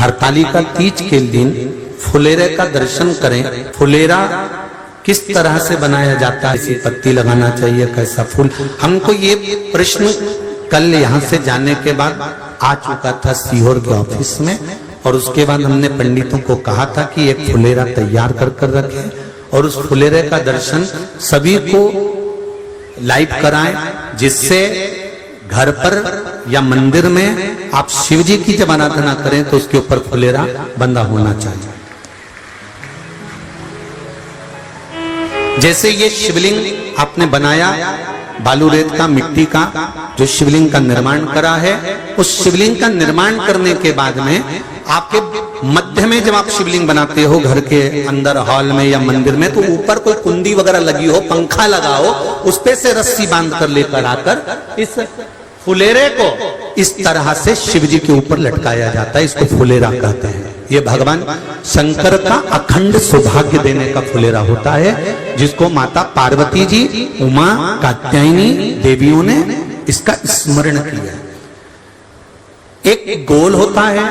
हरतालिका तीज के दिन फुलेरे का दर्शन करें। फुलेरा किस तरह से बनाया जाता है, कैसी पत्ती लगाना चाहिए, कैसा फूल, हमको ये प्रश्न कल यहाँ से जाने के बाद आ चुका था सीहोर के ऑफिस में। और उसके बाद हमने पंडितों को कहा था कि एक फुलेरा तैयार कर कर रखें और उस फुलेरे का दर्शन सभी को लाइव कराएं, जिससे घर पर या मंदिर में आप शिव जी की जब आराधना करें तो उसके ऊपर फुलेरा बंधा होना चाहिए। जैसे ये शिवलिंग आपने बनाया बालू रेत का, मिट्टी का, जो शिवलिंग का निर्माण करा है, उस शिवलिंग का निर्माण करने के बाद में आपके मध्य में जब आप शिवलिंग बनाते हो घर के अंदर हॉल में या मंदिर में, तो ऊपर कोई कुंडी वगैरह लगी हो, पंखा लगा हो, उस पे से रस्सी बांध कर लेकर आकर इस फुलेरे को इस तरह से शिव जी के ऊपर लटकाया जाता है। इसको फुलेरा कहते हैं। ये भगवान शंकर का अखंड सौभाग्य देने का फुलेरा होता है, जिसको माता पार्वती जी, उमा, कात्यायनी देवियों ने इसका स्मरण किया। एक गोल होता है,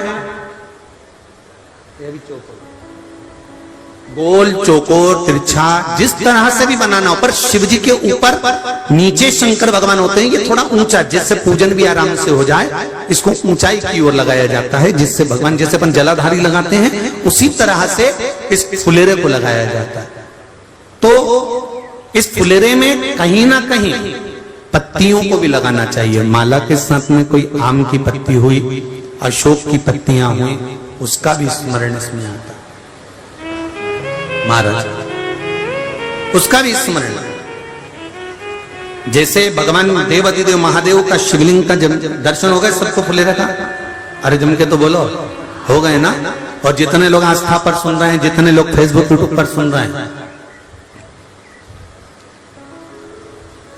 गोल, चौकोर, तिरछा, जिस तरह से भी बनाना हो, पर शिव जी के ऊपर नीचे शंकर भगवान होते हैं। ये थोड़ा ऊंचा, जिससे पूजन भी आराम से हो जाए, इसको ऊंचाई की ओर लगाया जाता है, जिससे भगवान, जैसे अपन जलाधारी लगाते हैं उसी तरह से इस फुलेरे को लगाया जाता है। तो इस फुलेरे में कहीं ना कहीं पत्तियों को भी लगाना चाहिए। माला के साथ में कोई आम की पत्ती हुई, अशोक की पत्तियां हुई, उसका भी स्मरण इसमें आता है महाराज, उसका भी स्मरण। जैसे भगवान देवाधिदेव महादेव का शिवलिंग का जब दर्शन हो गए सबको फुलेरा का, अरे जम के तो बोलो, हो गए ना। और जितने लोग आस्था पर सुन रहे हैं, जितने लोग फेसबुक यूट्यूब पर सुन रहे हैं,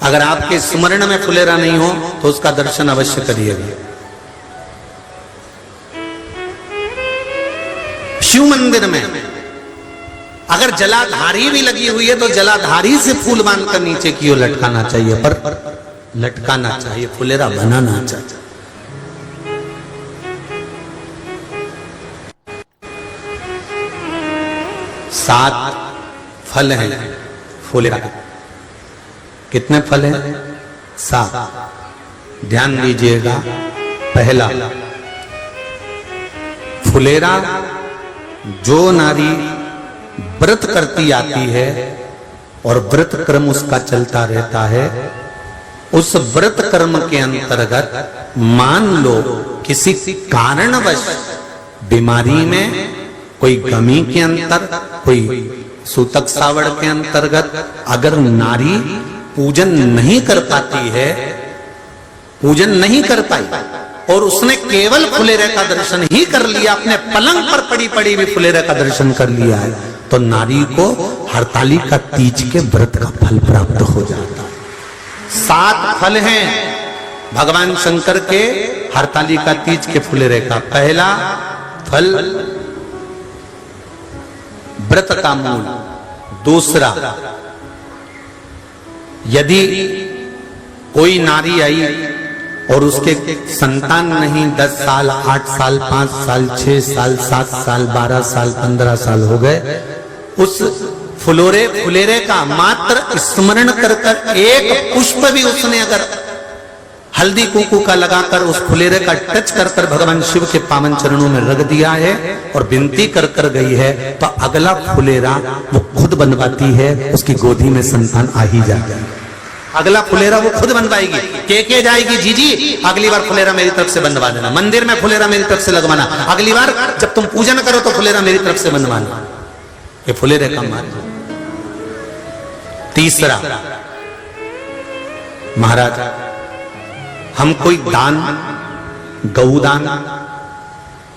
अगर आपके स्मरण में फुलेरा नहीं हो तो उसका दर्शन अवश्य करिएगा। शिव मंदिर में अगर जलाधारी भी लगी हुई है तो जलाधारी से फूल बांधकर नीचे की ओर लटकाना चाहिए, पर लटकाना चाहिए, फुलेरा बनाना चाहिए। सात फल हैं फुलेरा के। कितने फल हैं? 7। ध्यान दीजिएगा। पहला, फुलेरा जो नारी व्रत करती आती है और व्रत कर्म उसका चलता रहता है, उस व्रत कर्म के अंतर्गत मान लो किसी कारणवश बीमारी में, कोई गमी के अंतर, कोई सूतक सावड़ के अंतर्गत अगर नारी पूजन नहीं कर पाती है, पूजन नहीं कर पाई और उसने केवल फुलेरे का दर्शन ही कर लिया, अपने पलंग पर पड़ी पड़ी भी फुलेरे का दर्शन कर लिया है, तो नारी को हरतालिका तीज के व्रत का फल प्राप्त हो जाता है। 7 फल हैं भगवान शंकर के हरतालिका तीज के फुलेरे का। पहला फल व्रत का मूल। दूसरा, यदि कोई नारी आई और उसके संतान नहीं, 10 साल, 8 साल, 5 साल, 6 साल, 7 साल, 12 साल, 15 साल हो गए, उस फुलेरे का मात्र स्मरण कर कर एक पुष्प भी उसने अगर हल्दी कुंकू का लगाकर उस फुलेरे का टच कर कर भगवान शिव के पावन चरणों में रख दिया है और विनती कर कर गई है, तो अगला फुलेरा वो खुद बनवाती है, उसकी गोदी में संतान आ ही जाता है। अगला फुलेरा वो खुद बनवाएगी, के जाएगी, जी अगली बार फुलेरा मेरी तरफ से बनवा देना, मंदिर में फुलेरा मेरी तरफ से लगवाना, अगली बार जब तुम पूजन करो तो फुलेरा मेरी तरफ से बनवाना। ये फुलेरे का मार्ग। तीसरा, महाराज हम कोई दान, गौदान,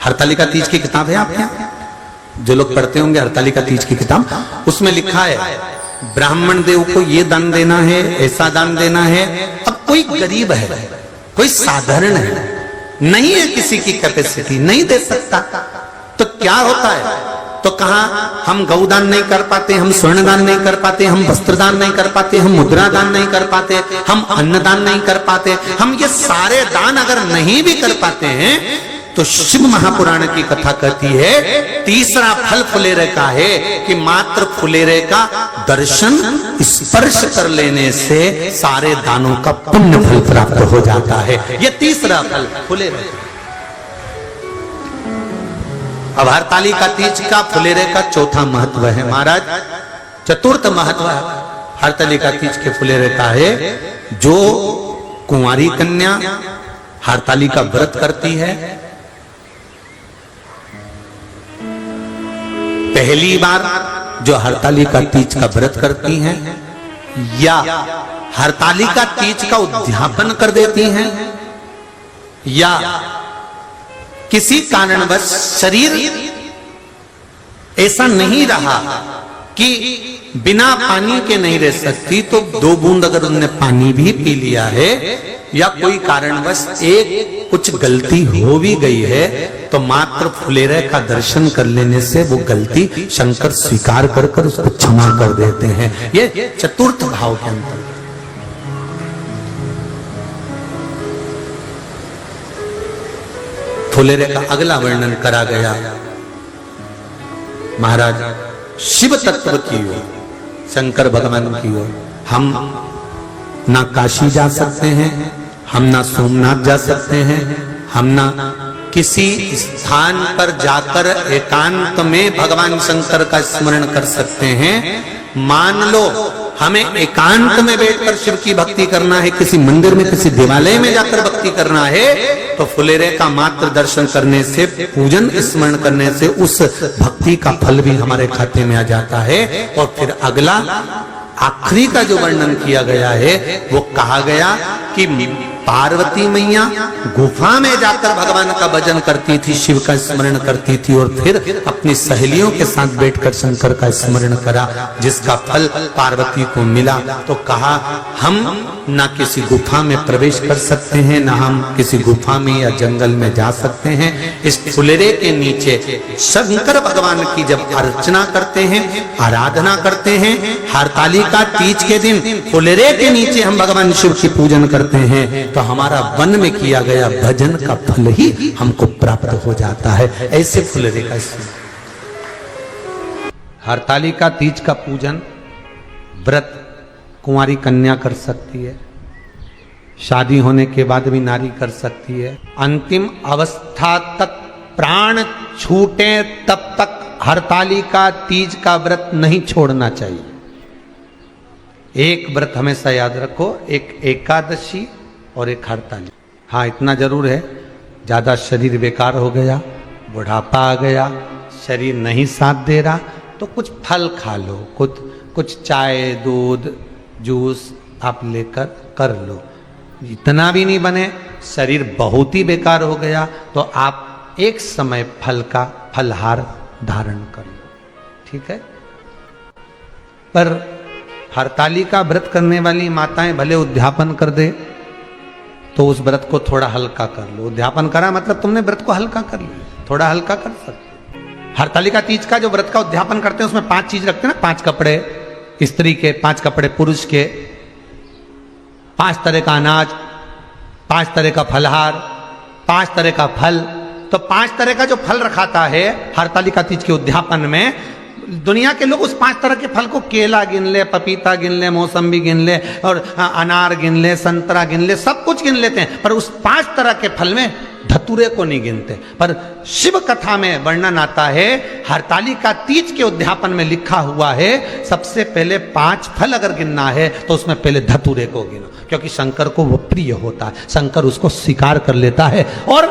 हरतालिका तीज की किताब है आपके यहाँ, जो लोग पढ़ते होंगे हरतालिका तीज की किताब, उसमें लिखा है ब्राह्मण देव को ये दान देना है, ऐसा दान देना है। अब कोई गरीब है, कोई साधारण है, नहीं है किसी की कैपेसिटी, नहीं दे सकता, तो क्या होता है? तो कहा हम गौदान नहीं कर पाते, हम स्वर्णदान नहीं कर पाते, हम वस्त्रदान नहीं कर पाते, हम मुद्रा दान नहीं कर पाते, हम अन्नदान नहीं कर पाते, हम ये सारे दान अगर नहीं भी कर पाते हैं तो शिव महापुराण की कथा कहती है तीसरा फल फुलेरे का है कि मात्र फुलेरे का दर्शन स्पर्श कर लेने से सारे दानों का पुण्य फल प्राप्त हो जाता है। यह तीसरा फल फुलेरे। अब हरतालिका तीज का फुलेरे का चौथा महत्व है महाराज। चतुर्थ महत्व हरतालिका तीज के फुलेरे का है जो कुंवारी कन्या हरतालिका व्रत करती है, पहली बार जो हरतालिका तीज का व्रत करती हैं या हरतालिका तीज का उद्यापन कर देती हैं या किसी कारणवश शरीर ऐसा नहीं रहा कि बिना पानी के नहीं रह सकती, तो 2 बूंद अगर उन्होंने पानी भी पी लिया है या कोई कारणवश एक कुछ गलती हो भी गई है तो मात्र फुलेरे का दर्शन कर लेने से वो गलती शंकर स्वीकार कर कर उसको क्षमा कर देते हैं। ये चतुर्थ भाव के अंतर। फुलेरे का अगला वर्णन करा गया महाराज शिव तत्व की ओर, शंकर भगवान की ओर। हम ना काशी जा सकते हैं, हम ना सोमनाथ जा सकते हैं, हम ना किसी स्थान पर जाकर एकांत में भगवान शंकर का स्मरण कर सकते हैं। मान लो हमें एकांत में बैठकर शिव की भक्ति करना है, किसी मंदिर में किसी देवालय में जाकर भक्ति करना है, तो फुलेरे का मात्र दर्शन करने से, पूजन स्मरण करने से उस भक्ति का फल भी हमारे खाते में आ जाता है। और फिर अगला आखिरी का जो वर्णन किया गया है वो कहा गया कि पार्वती मैया गुफा में जाकर भगवान का भजन करती थी, शिव का स्मरण करती थी और फिर अपनी सहेलियों के साथ बैठकर शंकर का स्मरण करा, जिसका फल पार्वती को मिला। तो कहा हम ना किसी गुफा में प्रवेश कर सकते हैं, ना हम किसी गुफा में या जंगल में जा सकते हैं। इस फुलेरे के नीचे शंकर भगवान की जब अर्चना करते हैं, आराधना करते हैं, हरतालिका तीज के दिन फुलेरे के नीचे हम भगवान शिव की पूजन करते हैं तो हमारा वन में किया गया भजन का फल ही हमको प्राप्त हो जाता है। ऐसे फुलेरे का हरतालिका तीज का पूजन व्रत कुंवारी कन्या कर सकती है, शादी होने के बाद भी नारी कर सकती है। अंतिम अवस्था तक प्राण छूटे तब तक हरतालिका तीज का व्रत नहीं छोड़ना चाहिए। एक व्रत हमेशा याद रखो, एक एकादशी और एक हरतालिका। हाँ इतना जरूर है, ज्यादा शरीर बेकार हो गया, बुढ़ापा आ गया, शरीर नहीं साथ दे रहा तो कुछ फल खा लो, कुछ चाय दूध जूस आप लेकर कर लो। इतना भी नहीं बने, शरीर बहुत ही बेकार हो गया तो आप एक समय फल का फलहार धारण कर लो, ठीक है। पर हरतालिका व्रत करने वाली माताएं भले उद्यापन कर दे तो उस व्रत को थोड़ा हल्का कर लो। उद्यापन करा मतलब तुमने व्रत को हल्का कर लिया, थोड़ा हल्का कर सकते। हरतालिका तीज का जो व्रत का उद्यापन करते हैं उसमें 5 चीज रखते हैं ना, 5 कपड़े स्त्री के, 5 कपड़े पुरुष के, 5 तरह का अनाज, 5 तरह का फलहार, 5 तरह का फल। तो 5 तरह का जो फल रखाता है हरतालिका तीज के उद्यापन में, दुनिया के लोग उस 5 तरह के फल को केला गिन ले, पपीता गिन ले, मौसम्बी गिन ले और अनार गिन ले, संतरा गिन ले, सब कुछ गिन लेते हैं, पर उस 5 तरह के फल में धतूरे को नहीं गिनते। पर शिव कथा में वर्णन आता है, हरतालिका तीज के उद्यापन में लिखा हुआ है सबसे पहले 5 फल अगर गिनना है तो उसमें पहले धतूरे को गिनो, क्योंकि शंकर को वो प्रिय होता है, शंकर उसको स्वीकार कर लेता है। और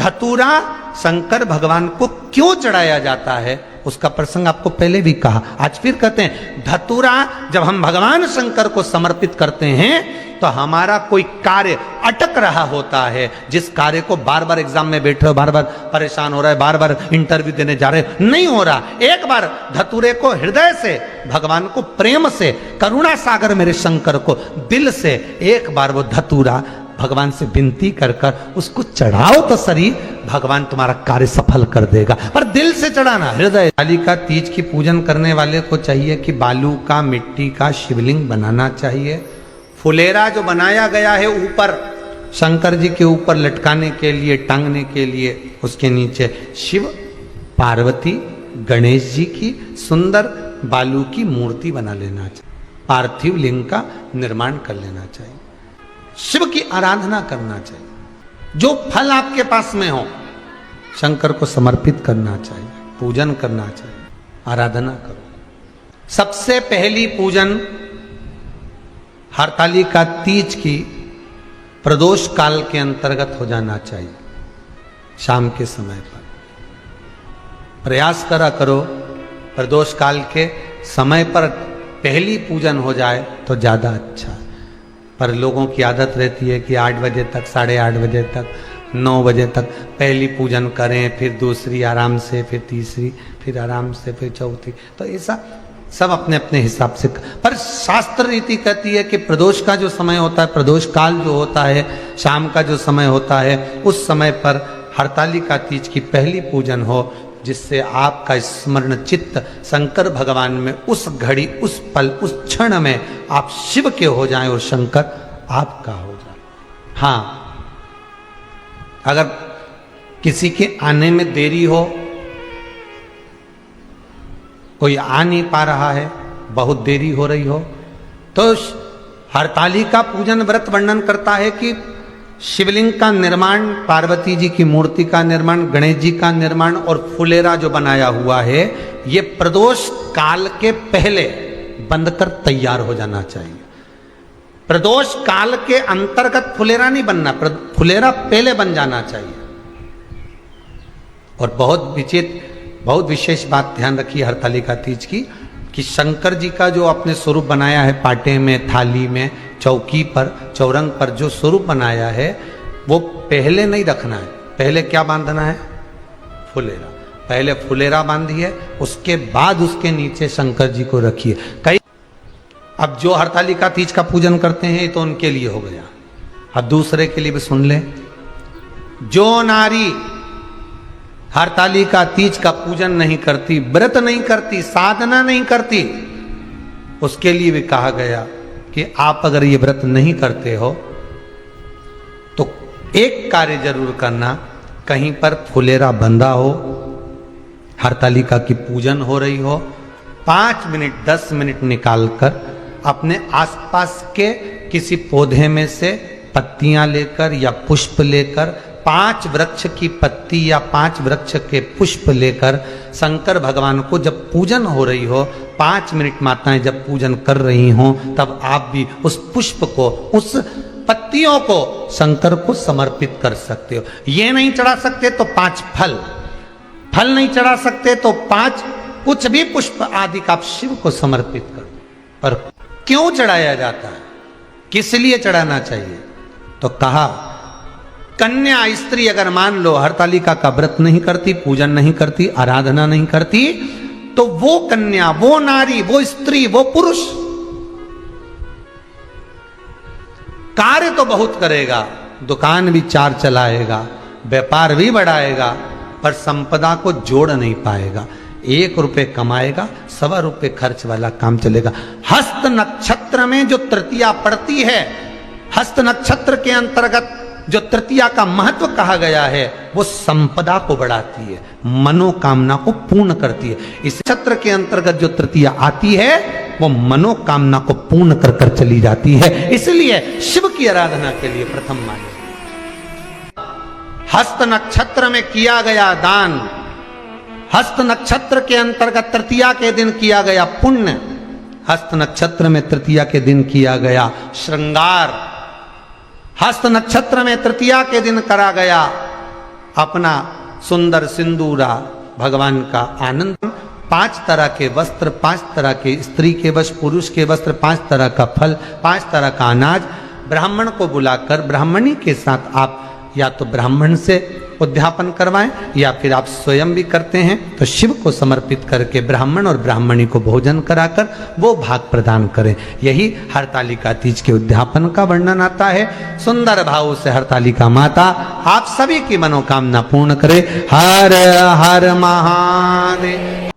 धतूरा शंकर भगवान को क्यों चढ़ाया जाता है उसका प्रसंग आपको पहले भी कहा, आज फिर कहते हैं। धतूरा जब हम भगवान शंकर को समर्पित करते हैं तो हमारा कोई कार्य अटक रहा होता है, जिस कार्य को बार बार एग्जाम में बैठे हो, बार बार परेशान हो रहा है, बार बार इंटरव्यू देने जा रहे हो, नहीं हो रहा, एक बार धतूरे को हृदय से भगवान को प्रेम से, करुणा सागर मेरे शंकर को दिल से एक बार वो धतूरा भगवान से विनती कर कर उसको चढ़ाओ तो सही, भगवान तुम्हारा कार्य सफल कर देगा। पर दिल से चढ़ाना, हृदय। हरतालिका तीज की पूजन करने वाले को चाहिए कि बालू का, मिट्टी का शिवलिंग बनाना चाहिए। फुलेरा जो बनाया गया है ऊपर शंकर जी के ऊपर लटकाने के लिए, टांगने के लिए उसके नीचे शिव, पार्वती, गणेश जी की सुंदर बालू की मूर्ति बना लेना चाहिए, पार्थिव लिंग का निर्माण कर लेना चाहिए, शिव की आराधना करना चाहिए। जो फल आपके पास में हो शंकर को समर्पित करना चाहिए, पूजन करना चाहिए, आराधना करो। सबसे पहली पूजन हरतालिका तीज की प्रदोष काल के अंतर्गत हो जाना चाहिए, शाम के समय पर। प्रयास करा करो प्रदोष काल के समय पर पहली पूजन हो जाए तो ज़्यादा अच्छा। पर लोगों की आदत रहती है कि 8 बजे तक, 8:30 बजे तक, 9 बजे तक पहली पूजन करें, फिर दूसरी आराम से, फिर तीसरी, फिर आराम से, फिर चौथी। तो ऐसा सब अपने अपने हिसाब से। पर शास्त्र रीति कहती है कि प्रदोष का जो समय होता है, प्रदोष काल जो होता है, शाम का जो समय होता है, उस समय पर हरतालिका तीज की पहली पूजन हो, जिससे आपका स्मरण चित्त शंकर भगवान में उस घड़ी, उस पल, उस क्षण में आप शिव के हो जाएं और शंकर आपका हो जाए। हाँ, अगर किसी के आने में देरी हो, कोई आ नहीं पा रहा है, बहुत देरी हो रही हो, तो हरतालिका पूजन व्रत वर्णन करता है कि शिवलिंग का निर्माण, पार्वती जी की मूर्ति का निर्माण, गणेश जी का निर्माण और फुलेरा जो बनाया हुआ है, ये प्रदोष काल के पहले बंद कर तैयार हो जाना चाहिए। प्रदोष काल के अंतर्गत फुलेरा नहीं बनना, फुलेरा पहले बन जाना चाहिए। और बहुत विशेष बात ध्यान रखिए हरतालिका तीज की, कि शंकर जी का जो आपने स्वरूप बनाया है, पाटे में, थाली में, चौकी पर, चौरंग पर जो स्वरूप बनाया है, वो पहले नहीं रखना है। पहले क्या बांधना है? फुलेरा। पहले फुलेरा बांधिए, उसके बाद उसके नीचे शंकर जी को रखिए। कई अब जो हरतालिका तीज का पूजन करते हैं तो उनके लिए हो गया, अब दूसरे के लिए भी सुन ले। जो नारी हरतालिका तीज का पूजन नहीं करती, व्रत नहीं करती, साधना नहीं करती, उसके लिए भी कहा गया कि आप अगर ये व्रत नहीं करते हो तो एक कार्य जरूर करना, कहीं पर फुलेरा बंधा हो, हरतालिका की पूजन हो रही हो, 5 मिनट 10 मिनट निकालकर अपने आसपास के किसी पौधे में से पत्तियां लेकर या पुष्प लेकर, 5 वृक्ष की पत्ती या 5 वृक्ष के पुष्प लेकर शंकर भगवान को जब पूजन हो रही हो, 5 मिनट माताएं जब पूजन कर रही हों, तब आप भी उस पुष्प को, उस पत्तियों को शंकर को समर्पित कर सकते हो। ये नहीं चढ़ा सकते तो 5 फल नहीं चढ़ा सकते तो 5 कुछ भी पुष्प आदि का आप शिव को समर्पित कर। पर क्यों चढ़ाया जाता है, किस लिए चढ़ाना चाहिए? तो कहा कन्या स्त्री अगर मान लो हरतालिका का व्रत नहीं करती, पूजन नहीं करती, आराधना नहीं करती, तो वो कन्या, वो नारी, वो स्त्री, वो पुरुष कार्य तो बहुत करेगा, दुकान भी 4 चलाएगा, व्यापार भी बढ़ाएगा, पर संपदा को जोड़ नहीं पाएगा। 1 रुपए कमाएगा, 1.25 रुपए खर्च वाला काम चलेगा। हस्त नक्षत्र में जो तृतीया पड़ती है, हस्त नक्षत्र के अंतर्गत जो तृतीया का महत्व कहा गया है, वो संपदा को बढ़ाती है, मनोकामना को पूर्ण करती है। इस नक्षत्र के अंतर्गत जो तृतीया आती है, वो मनोकामना को पूर्ण कर कर चली जाती है। इसलिए शिव की आराधना के लिए प्रथम माने। हस्त नक्षत्र में किया गया दान, हस्त नक्षत्र के अंतर्गत तृतीया के दिन किया गया पुण्य, हस्त नक्षत्र में तृतीया के दिन किया गया श्रृंगार, हस्त नक्षत्र में तृतीया के दिन करा गया अपना सुंदर सिंदूरा, भगवान का आनंद, 5 तरह के वस्त्र, 5 तरह के स्त्री के वस्त्र, पुरुष के वस्त्र, 5 तरह का फल, 5 तरह का अनाज, ब्राह्मण को बुलाकर ब्राह्मणी के साथ आप या तो ब्राह्मण से उद्यापन करवाएं या फिर आप स्वयं भी करते हैं तो शिव को समर्पित करके ब्राह्मण और ब्राह्मणी को भोजन कराकर वो भाग प्रदान करें। यही हरतालिका तीज के उद्यापन का वर्णन आता है। सुंदर भाव से हरतालिका माता आप सभी की मनोकामना पूर्ण करे। हर हर महादेव।